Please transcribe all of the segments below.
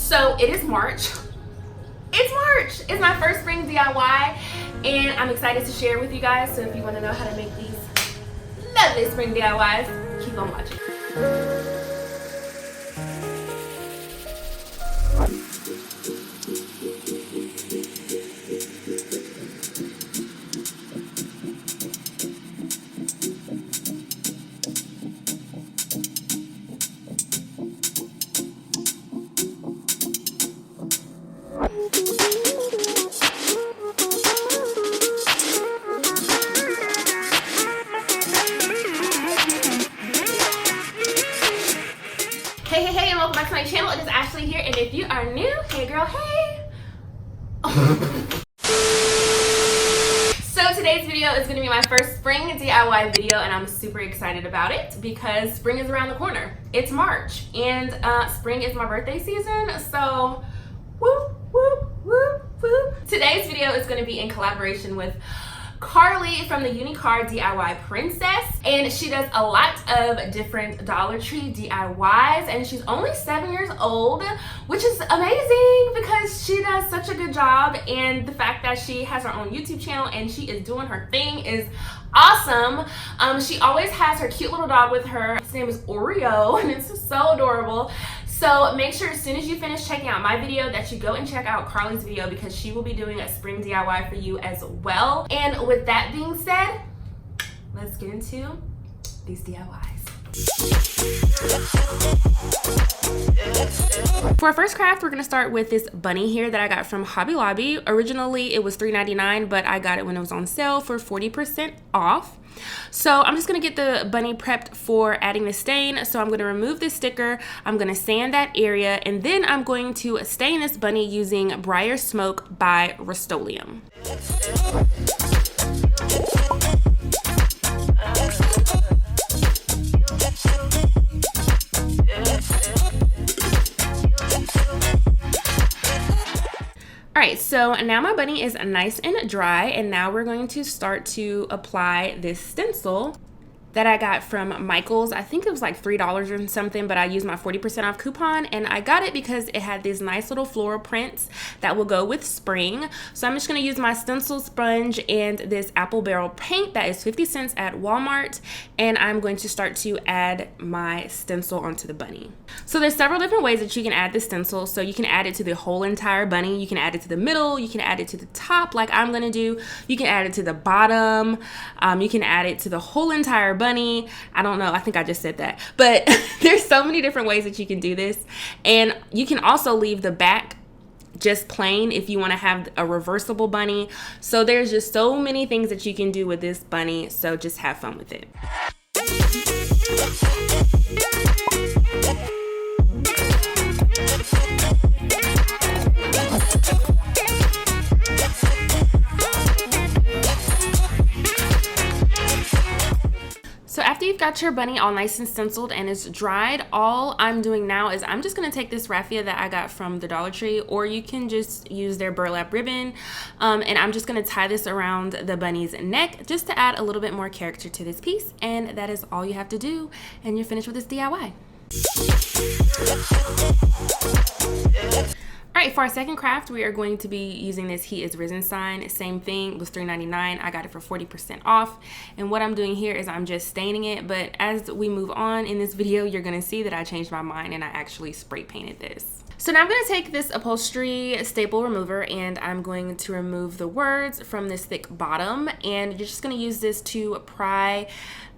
So it is March. It's March. It's my first spring DIY, and I'm excited to share with you guys. So if you want to know how to make these lovely spring DIYs, keep on watching. Hey, and welcome back to my channel. It is Ashley here, and if you are new, hey girl, hey. So today's video is going to be my first spring DIY video, and I'm super excited about it because spring is around the corner. It's March, and spring is my birthday season, so whoop, whoop, whoop, whoop. Today's video is going to be in collaboration with Carlie from the Unicar DIY Princess, and she does a lot of different Dollar Tree DIYs, and she's only 7 years old, which is amazing because she does such a good job, and the fact that she has her own YouTube channel and she is doing her thing is awesome. She always has her cute little dog with her. His name is Oreo, and it's so adorable. So make sure as soon as you finish checking out my video that you go and check out Carlie's video because she will be doing a spring DIY for you as well. And with that being said, let's get into these DIYs. For our first craft, we're going to start with this bunny here that I got from Hobby Lobby. Originally, it was $3.99, but I got it when it was on sale for 40% off. So I'm just going to get the bunny prepped for adding the stain. So I'm going to remove this sticker, I'm going to sand that area, and then I'm going to stain this bunny using Briar Smoke by Rust-Oleum. Alright, so now my bunny is nice and dry, and now we're going to start to apply this stencil that I got from Michael's. I think it was like $3 or something, but I used my 40% off coupon, and I got it because it had these nice little floral prints that will go with spring. So I'm just going to use my stencil sponge and this apple barrel paint that is 50 cents at Walmart, and I'm going to start to add my stencil onto the bunny. So there's several different ways that you can add the stencil. So you can add it to the whole entire bunny, you can add it to the middle, you can add it to the top like I'm going to do, you can add it to the bottom, you can add it to the whole entire bunny. I don't know, I think I just said that, but there's so many different ways that you can do this, and you can also leave the back just plain if you want to have a reversible bunny. So there's just so many things that you can do with this bunny, so just have fun with it. So after you've got your bunny all nice and stenciled and it's dried, all I'm doing now is I'm just going to take this raffia that I got from the Dollar Tree, or you can just use their burlap ribbon, and I'm just going to tie this around the bunny's neck just to add a little bit more character to this piece, and that is all you have to do, and you're finished with this DIY. Alright, for our second craft, we are going to be using this He Is Risen sign. Same thing, it was $3.99. I got it for 40% off. And what I'm doing here is I'm just staining it, but as we move on in this video, you're going to see that I changed my mind and I actually spray painted this. So now I'm going to take this upholstery staple remover and I'm going to remove the words from this thick bottom, and you're just going to use this to pry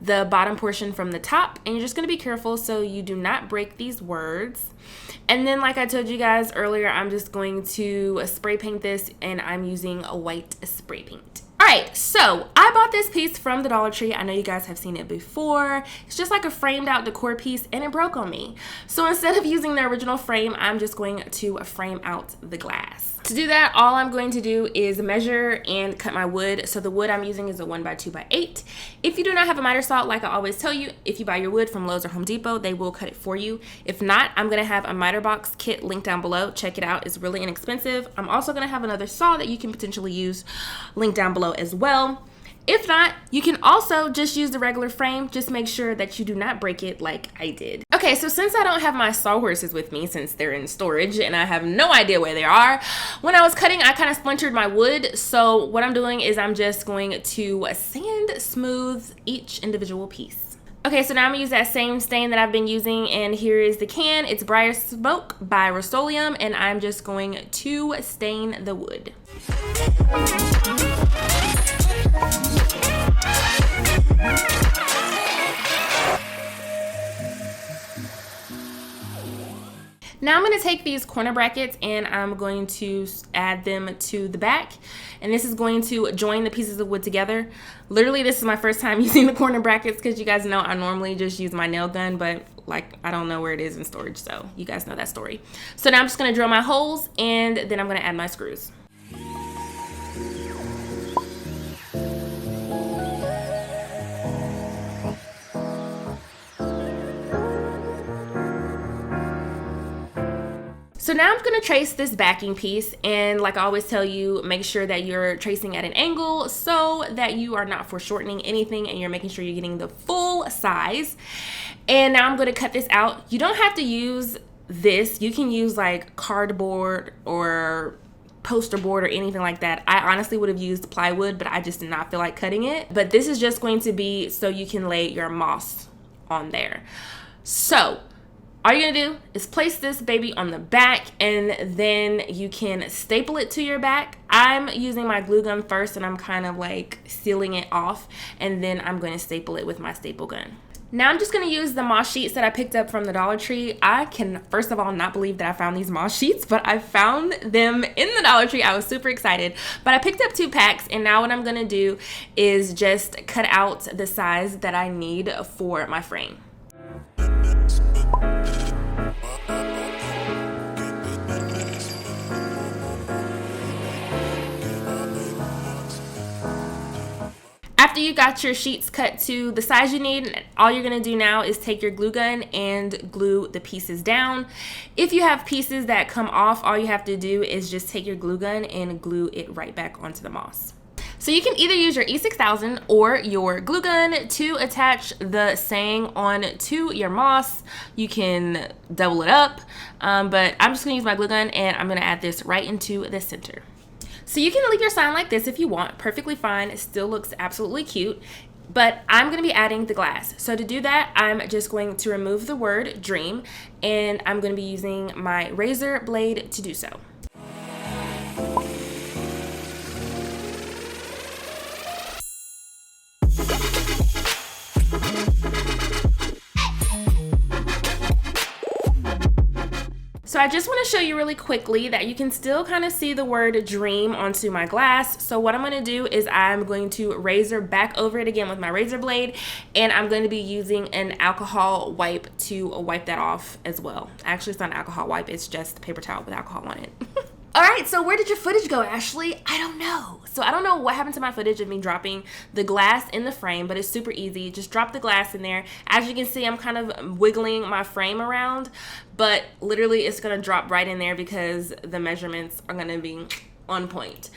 the bottom portion from the top, and you're just going to be careful so you do not break these words. And then, like I told you guys earlier, I'm just going to spray paint this, and I'm using a white spray paint. Alright, so I bought this piece from the Dollar Tree. I know you guys have seen it before. It's just like a framed out decor piece, and it broke on me. So instead of using the original frame, I'm just going to frame out the glass. To do that, all I'm going to do is measure and cut my wood. So the wood I'm using is a 1x2x8. If you do not have a miter saw, like I always tell you, if you buy your wood from Lowe's or Home Depot, they will cut it for you. If not, I'm going to have a miter box kit linked down below. Check it out. It's really inexpensive. I'm also going to have another saw that you can potentially use linked down below as well. If not, you can also just use the regular frame. Just make sure that you do not break it like I did. Okay. Okay, so since I don't have my sawhorses with me, since they're in storage and I have no idea where they are, when I was cutting, I kind of splintered my wood. So what I'm doing is I'm just going to sand smooth each individual piece. Okay, so now I'm gonna use that same stain that I've been using, and here is the can. It's Briar Smoke by Rust-Oleum, and I'm just going to stain the wood. Now I'm going to take these corner brackets and I'm going to add them to the back, and this is going to join the pieces of wood together. Literally, this is my first time using the corner brackets because you guys know I normally just use my nail gun, but like I don't know where it is in storage, so you guys know that story. So now I'm just going to drill my holes and then I'm going to add my screws. So now I'm going to trace this backing piece, and like I always tell you, make sure that you're tracing at an angle so that you are not foreshortening anything and you're making sure you're getting the full size. And now I'm going to cut this out. You don't have to use this. You can use like cardboard or poster board or anything like that. I honestly would have used plywood, but I just did not feel like cutting it. But this is just going to be so you can lay your moss on there. So all you're gonna do is place this baby on the back, and then you can staple it to your back. I'm using my glue gun first, and I'm kind of like sealing it off, and then I'm going to staple it with my staple gun. Now I'm just going to use the moss sheets that I picked up from the Dollar Tree. I can, first of all, not believe that I found these moss sheets, but I found them in the Dollar Tree. I was super excited. But I picked up 2 packs, and now what I'm going to do is just cut out the size that I need for my frame. After you got your sheets cut to the size you need, all you're going to do now is take your glue gun and glue the pieces down. If you have pieces that come off, all you have to do is just take your glue gun and glue it right back onto the moss. So you can either use your E6000 or your glue gun to attach the saying on to your moss. You can double it up, but I'm just going to use my glue gun, and I'm going to add this right into the center. So you can leave your sign like this if you want, perfectly fine. It still looks absolutely cute, but I'm going to be adding the glass. So to do that, I'm just going to remove the word dream, and I'm going to be using my razor blade to do so. So I just want to show you really quickly that you can still kind of see the word dream onto my glass. So what I'm going to do is I'm going to razor back over it again with my razor blade, and I'm going to be using an alcohol wipe to wipe that off as well. Actually, it's not an alcohol wipe, it's just paper towel with alcohol on it. All right, so where did your footage go, Ashley? I don't know. So I don't know what happened to my footage of me dropping the glass in the frame, but it's super easy. Just drop the glass in there. As you can see, I'm kind of wiggling my frame around, but literally it's gonna drop right in there because the measurements are gonna be on point.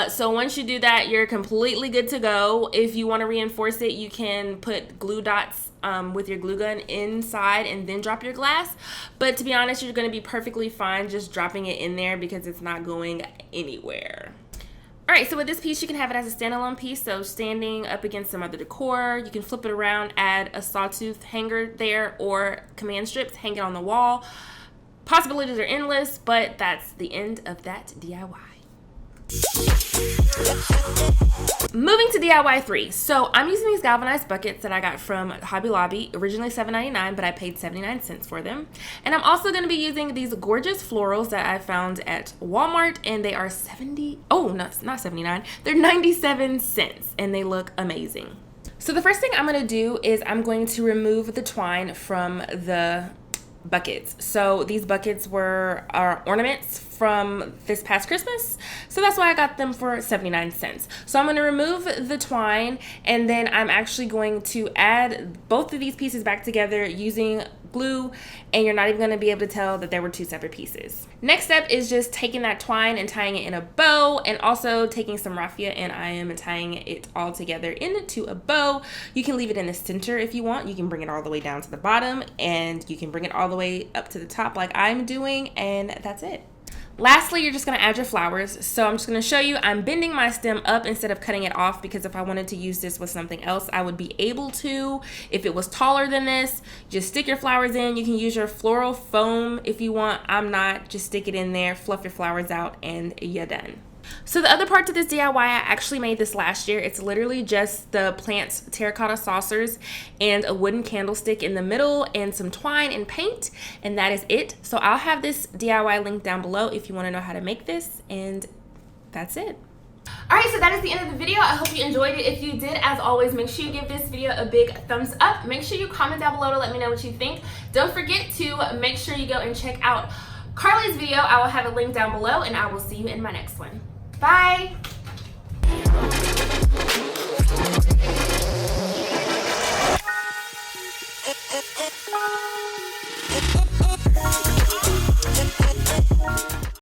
So once you do that, you're completely good to go. If you want to reinforce it, you can put glue dots with your glue gun inside and then drop your glass. But to be honest, you're going to be perfectly fine just dropping it in there because it's not going anywhere. All right, so with this piece, you can have it as a standalone piece. So standing up against some other decor, you can flip it around, add a sawtooth hanger there or command strips, hang it on the wall. Possibilities are endless, but that's the end of that DIY. Moving to DIY 3. So I'm using these galvanized buckets that I got from Hobby Lobby, originally $7.99, but I paid 79 cents for them. And I'm also going to be using these gorgeous florals that I found at Walmart, and they are not 79, they're 97 cents, and they look amazing. So the first thing I'm going to do is I'm going to remove the twine from the buckets. So these buckets are ornaments from this past Christmas, so that's why I got them for 79 cents. So I'm going to remove the twine, and then I'm actually going to add both of these pieces back together using glue, and you're not even going to be able to tell that there were two separate pieces. Next step is just taking that twine and tying it in a bow, and also taking some raffia, and I am tying it all together into a bow. You can leave it in the center if you want. You can bring it all the way down to the bottom, and you can bring it all the way up to the top like I'm doing, and that's it. Lastly, you're just going to add your flowers. So I'm just going to show you, I'm bending my stem up instead of cutting it off, because if I wanted to use this with something else, I would be able to. If it was taller than this, just stick your flowers in. You can use your floral foam if you want. I'm not. Just stick it in there, fluff your flowers out, and you're done. So the other part to this DIY, I actually made this last year. It's literally just the plants terracotta saucers and a wooden candlestick in the middle and some twine and paint, and that is it. So I'll have this DIY linked down below if you want to know how to make this, and that's it. Alright, so that is the end of the video. I hope you enjoyed it. If you did, as always, make sure you give this video a big thumbs up. Make sure you comment down below to let me know what you think. Don't forget to make sure you go and check out Carlie's video. I will have a link down below, and I will see you in my next one. Bye!